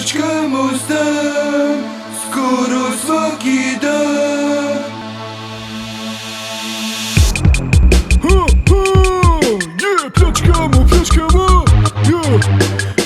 Pljačkamo stan skoro svaki dan. Pljačkamo,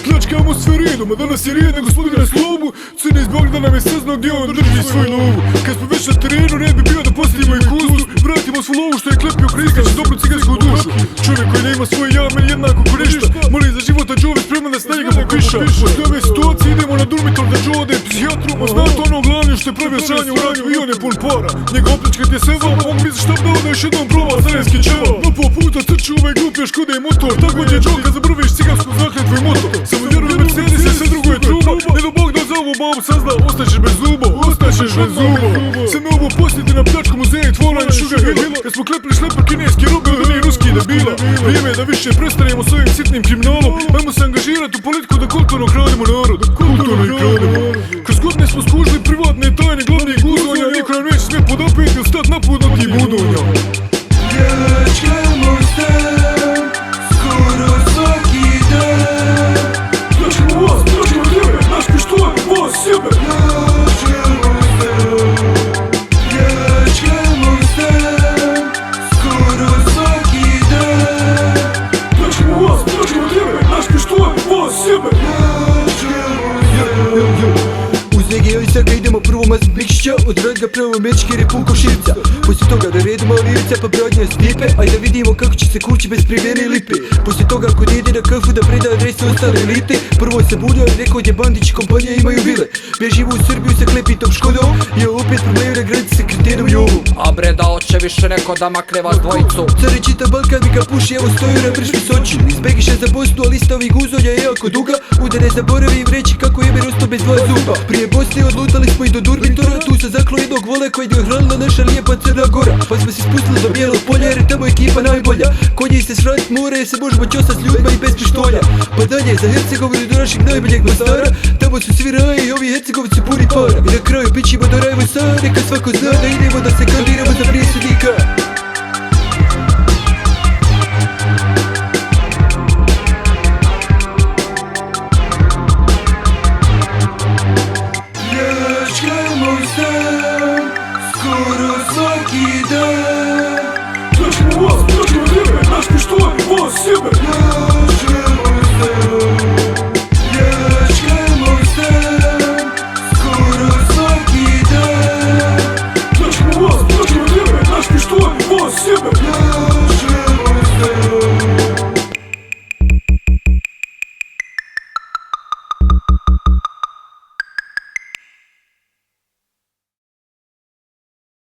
pljačkamo sve redom, a danas je red na gospodina Slobu. Crni zbog da nam je saznao gdje on drži svoju lovu. Kad smo već na terenu, red bi bio da postavimo i kustu. Vratimo svu lovu što je klepio kriskač i dobru cigarsku dušu. Čovjek koji nema svoje ja, meni jednako ko ništa. Moli za života Đove, spreman da s njega pokiša. Od ove situacije idemo na Durmitor da Đove da je psihijatru. On zna to ono glavnije što je pravio sranje u radiju i on je pun para. Njega opljačkat je seva, on misli šta bi dao da još jednom proba zarenski čeva. No po puta trči ovaj glupi škoda i motor. Tako je Đo kad zabrviš cigarsku zakletvu i motor. Samo vjeruj Mercedes je sve drugo je truba. Ne do Bog da za ovu babu sazna, ostaćeš bez zuba. Ostaćeš bez zuba. Sve me ovo posjeti na pljačku muzeja i tvoranja Sugar Hilla. Kad smo klepili šleper kineski robe od onih ruskih debila. Vrijeme je da više prestanemo s ovim sitnim kriminalom. Ajmo se angažirati u politiku da kulturno krademo narod. Kulturno i krademo. Kroz godine smo skužili privatne tajne glavnih guzonja. Niko nam neće smije podopiti ili stat napod od tih budonja. Pljačkamo stan skoro svaki dan. Pljačkamo vas, pljačkamo tebe, naš pištolj, vas, sebe. Pljačkamo stan skoro svaki dan. Pljačkamo vas, pljačkamo tebe, naš pištolj, vas, sebe. Uz Egeo i Saga idemo prvo mazit Blikšića, od Radga pravo Mečke jer je pun ko širca. Poslije toga da redimo Livica pa Bradnja Stipe, aj da vidimo kako će se kurći bez privene lipe. Poslije toga kod ide na kafu da preda adrese ostale elite. Prvo se budio i rekao gdje Bandić i kompanija imaju vile. Bježivo u Srbiju sa klepitom Škodom, je opet problemi na granici sa kretenom Jovom. A bre da oće više neko da makne vas dvojicu. Care čita Balkan mi ka puši, evo stoju na pršpi Soči. Izbegiše za Bosnu, a lista ovih guzonja je jako duga. Ude ne zaboravim reći kako je mir ostao bez dva zuba. Prije Bosne odlutali smo i do Durmitora, tu se zaklo jednog vole koji je hranila naša lijepa Crna Gora. Pa smo se spustili do Bijelog polja jer je tamo ekipa najbolja. Kod njih se svratit more jer se možemo čosat s ljudima i bez pištolja. Pa dalje za Hercegovinu do našeg najboljeg Mostara, tamo su svi raji i ovi Hercegovci puni para. I na kraju bit ćemo do Rajvo Sare kad svako zna da idemo da se kandiramo za predsjednika.